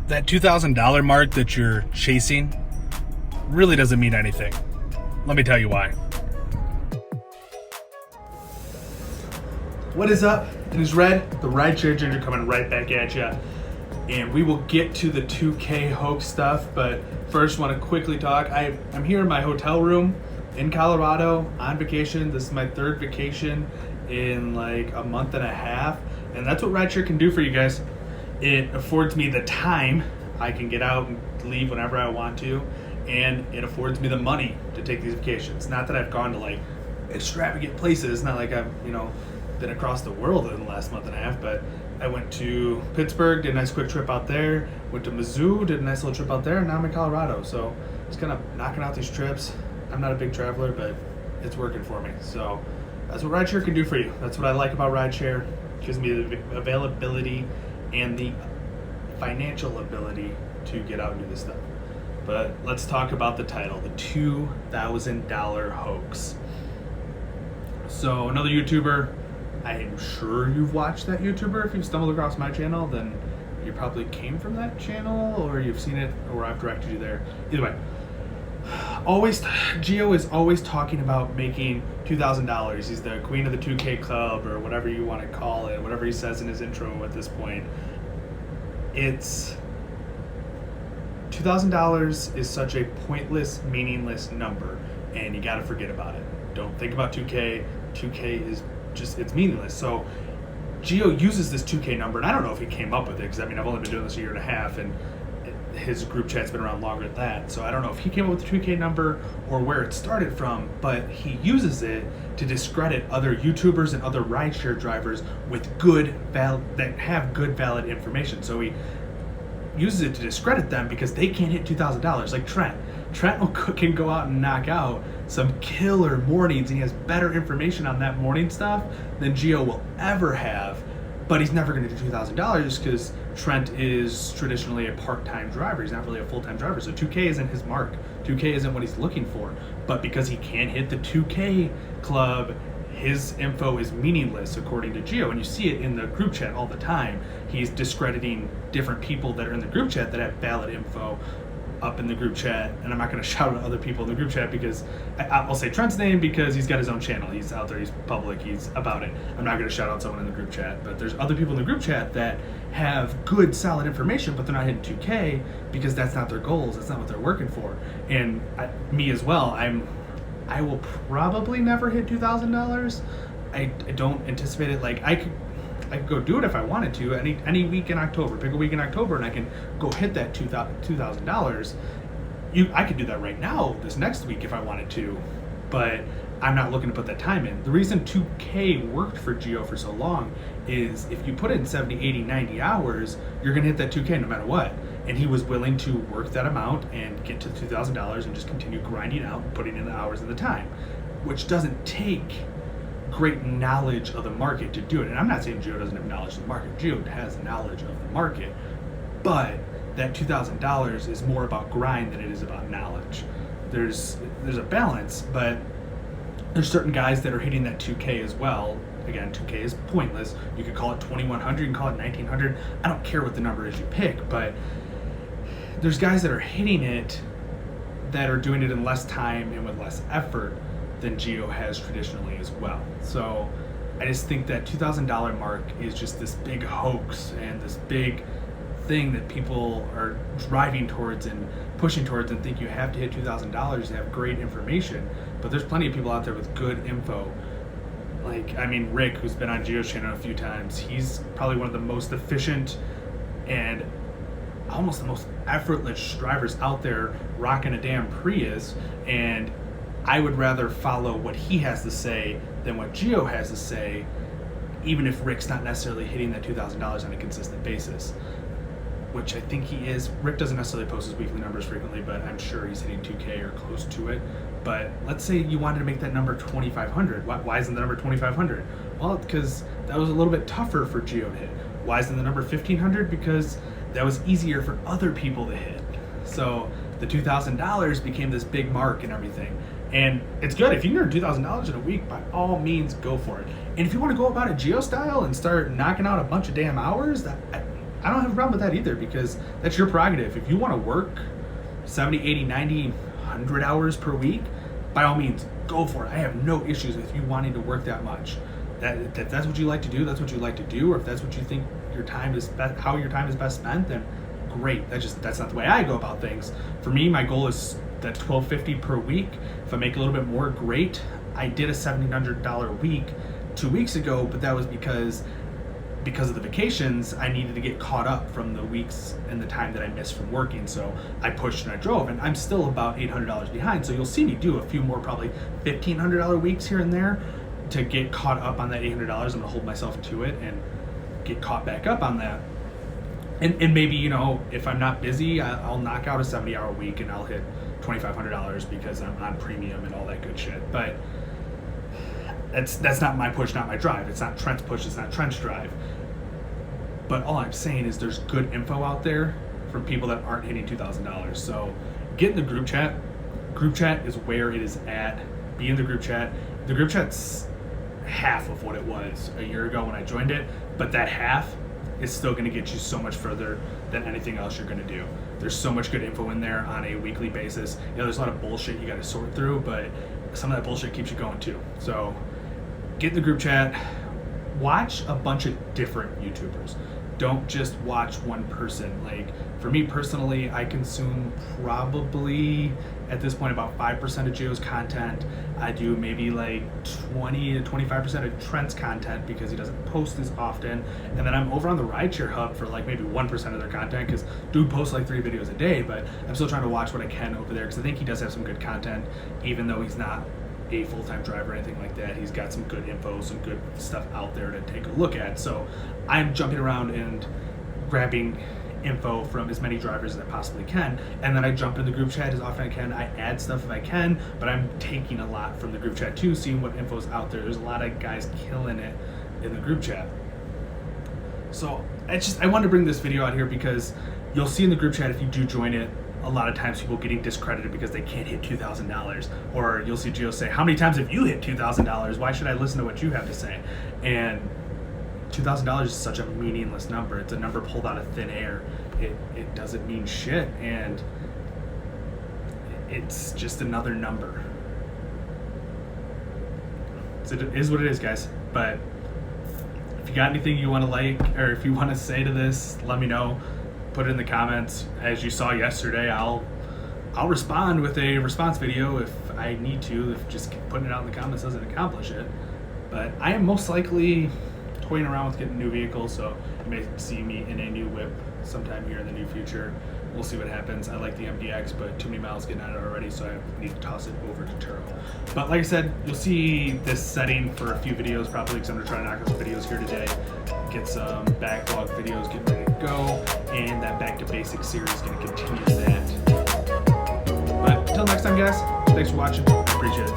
that $2,000 mark that you're chasing really doesn't mean anything. Let me tell you why. What is up? It is Red, the Rideshare Ginger, coming right back at you. And we will get to the 2K hoax stuff, but first want to quickly talk. I'm here in my hotel room in Colorado on vacation. This is my third vacation in like a month and a half, and that's what Rideshare can do for you guys. It affords me the time. I can get out and leave whenever I want to, and it affords me the money to take these vacations. Not that I've gone to like extravagant places, not like I've been across the world in the last month and a half, but I went to Pittsburgh, did a nice quick trip out there, went to Mizzou, did a nice little trip out there, and now I'm in Colorado. So just kind of knocking out these trips. I'm not a big traveler, but it's working for me. So that's what Rideshare can do for you. That's what I like about Rideshare. It gives me the availability and the financial ability to get out and do this stuff. But let's talk about the title, the $2,000 hoax. So another YouTuber, I am sure you've watched that YouTuber. If you've stumbled across my channel, then you probably came from that channel, or you've seen it, or I've directed you there. Either way, Gio is always talking about making $2,000. He's the queen of the 2K club, or whatever you want to call it, whatever he says in his intro at this point. It's $2,000 is such a pointless, meaningless number, and you got to forget about it. Don't think about 2K. 2K is just, it's meaningless. So Gio uses this 2K number, and I don't know if he came up with it, because I've only been doing this a year and a half, and his group chat's been around longer than that. So I don't know if he came up with the 2K number or where it started from, but he uses it to discredit other YouTubers and other rideshare drivers with that have good, valid information. So he uses it to discredit them because they can't hit $2,000. Like Trent can go out and knock out some killer mornings, and he has better information on that morning stuff than Gio will ever have, but he's never going to do $2,000 because Trent is traditionally a part-time driver. He's not really a full-time driver, so 2K isn't his mark. 2K isn't what he's looking for, but because he can't hit the 2K club, his info is meaningless according to Gio, and you see it in the group chat all the time. He's discrediting different people that are in the group chat that have valid info up in the group chat, and I'm not going to shout at other people in the group chat because I'll say Trent's name because he's got his own channel. He's out there, he's public, he's about it. I'm not going to shout out someone in the group chat, but there's other people in the group chat that have good, solid information, but they're not hitting 2K because that's not their goals. That's not what they're working for. And me as well. I will probably never hit $2,000. I don't anticipate it. Like I could go do it if I wanted to any week in October. Pick a week in October, and I can go hit that $2,000. I could do that right now this next week if I wanted to, but I'm not looking to put that time in. The reason 2K worked for Gio for so long is if you put in 70, 80, 90 hours, you're gonna hit that 2K no matter what. And he was willing to work that amount and get to $2,000 and just continue grinding out and putting in the hours and the time, which doesn't take great knowledge of the market to do it. And I'm not saying Gio doesn't have knowledge of the market. Gio has knowledge of the market, but that $2,000 is more about grind than it is about knowledge. There's a balance, but there's certain guys that are hitting that 2K as well. Again, 2K is pointless. You could call it 2,100, you can call it 1,900. I don't care what the number is you pick, but there's guys that are hitting it that are doing it in less time and with less effort than Gio has traditionally as well. So I just think that $2,000 mark is just this big hoax and this big thing that people are driving towards and pushing towards and think you have to hit $2,000 to have great information. But there's plenty of people out there with good info. Rick, who's been on Gio's channel a few times, he's probably one of the most efficient and almost the most effortless drivers out there rocking a damn Prius, and I would rather follow what he has to say than what Gio has to say, even if Rick's not necessarily hitting that $2,000 on a consistent basis, which I think he is. Rick doesn't necessarily post his weekly numbers frequently, but I'm sure he's hitting 2K or close to it. But let's say you wanted to make that number 2,500. Why isn't the number 2,500? Well, because that was a little bit tougher for Gio to hit. Why isn't the number 1,500? Because that was easier for other people to hit. So the $2,000 became this big mark and everything. And it's good. If you can earn $2,000 in a week, by all means, go for it. And if you want to go about it Geo style and start knocking out a bunch of damn hours, I don't have a problem with that either, because that's your prerogative. If you want to work 70, 80, 90, 100 hours per week, by all means, go for it. I have no issues with you wanting to work that much. If that's what you like to do, that's what you like to do. Or if that's what you think your time is how your time is best spent, then great. That's not the way I go about things. For me, my goal is that $1,250 per week. If I make a little bit more, great. I did a $1,700 week 2 weeks ago, but that was because of the vacations, I needed to get caught up from the weeks and the time that I missed from working. So I pushed and I drove, and I'm still about $800 behind. So you'll see me do a few more, probably $1,500 weeks here and there to get caught up on that $800. I'm gonna hold myself to it and get caught back up on that. And maybe, you know, if I'm not busy, I'll knock out a 70-hour week and I'll hit $2,500 because I'm on premium and all that good shit. But that's not my push, not my drive. It's not Trent's push, it's not Trent's drive. But all I'm saying is there's good info out there from people that aren't hitting $2,000. So get in the group chat. Group chat is where it is at. Be in the group chat. The group chat's half of what it was a year ago when I joined it, but that half is still going to get you so much further than anything else you're going to do. There's so much good info in there on a weekly basis. You know, there's a lot of bullshit you got to sort through, but some of that bullshit keeps you going too. So get in the group chat. Watch a bunch of different YouTubers. Don't just watch one person. Like, for me personally, I consume probably at this point about 5% of Gio's content. I do maybe like 20 to 25% of Trent's content because he doesn't post as often. And then I'm over on the Rideshare Hub for like maybe 1% of their content, because dude posts like 3 videos a day, but I'm still trying to watch what I can over there because I think he does have some good content, even though he's not a full-time driver or anything like that. He's got some good info, some good stuff out there to take a look at. So I'm jumping around and grabbing info from as many drivers as I possibly can, and then I jump in the group chat as often as I can. I add stuff if I can, but I'm taking a lot from the group chat too, seeing what info's out there. There's a lot of guys killing it in the group chat. So I wanted to bring this video out here because you'll see in the group chat, if you do join it, a lot of times people getting discredited because they can't hit $2,000, or you'll see Gio say, how many times have you hit $2,000? Why should I listen to what you have to say? And $2,000 is such a meaningless number. It's a number pulled out of thin air. It doesn't mean shit, and it's just another number. It is what it is, guys. But if you got anything you want to like, or if you want to say to this, let me know. Put it in the comments. As you saw yesterday, I'll respond with a response video if I need to, if just putting it out in the comments doesn't accomplish it. But I am most likely toying around with getting a new vehicle, so you may see me in a new whip sometime here in the near future. We'll see what happens. I like the MDX, but too many miles getting on it already, so I need to toss it over to Turo. But like I said, you'll see this setting for a few videos probably, because I'm going to try to knock out some videos here today, get some backlog videos getting ready to go, and that Back to Basics series is going to continue that. But until next time, guys, thanks for watching. I appreciate it.